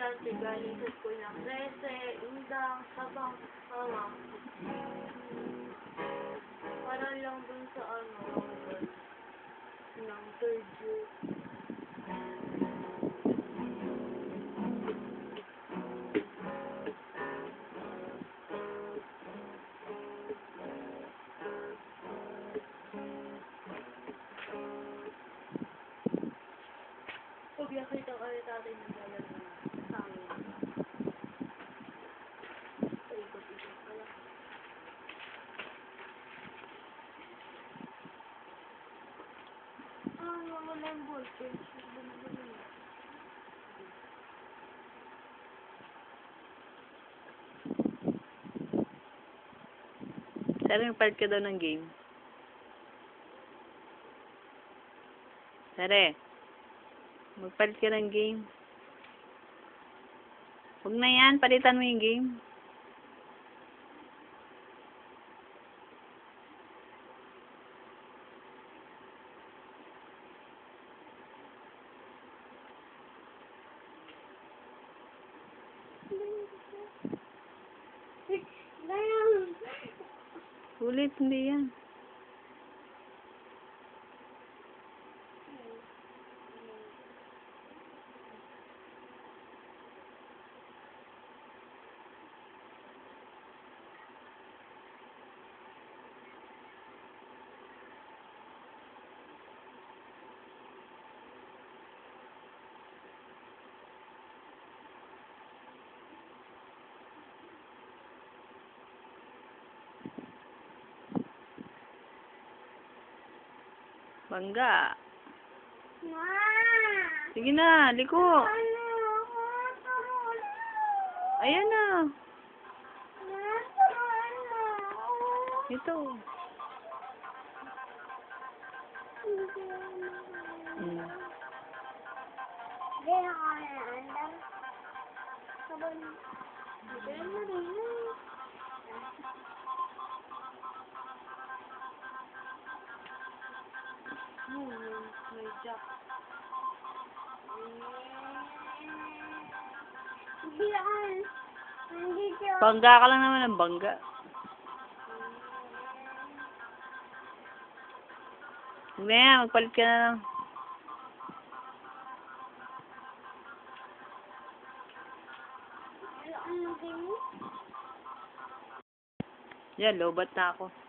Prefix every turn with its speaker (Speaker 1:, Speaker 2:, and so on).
Speaker 1: estudyante, galing sa school ng 13, indang, sabang, tama. Para lang dun sa ng third year. Pag nakita ko ulit natin ng galang sa amin. Ikot-ikot pala. Wala yung ballpen.
Speaker 2: Sari, magpalit ka daw ng game. Sari, magpalit ka ng game. Huwag na yan, palitan mo yung game. Ulit, hindi yan. Bangga. Sige na, liko. Ayan na. Ito.
Speaker 1: May jack.
Speaker 2: Bangga ka lang naman ng bangga. Huwag na yan, magpalit ka na lang. Yan, lobat na ako.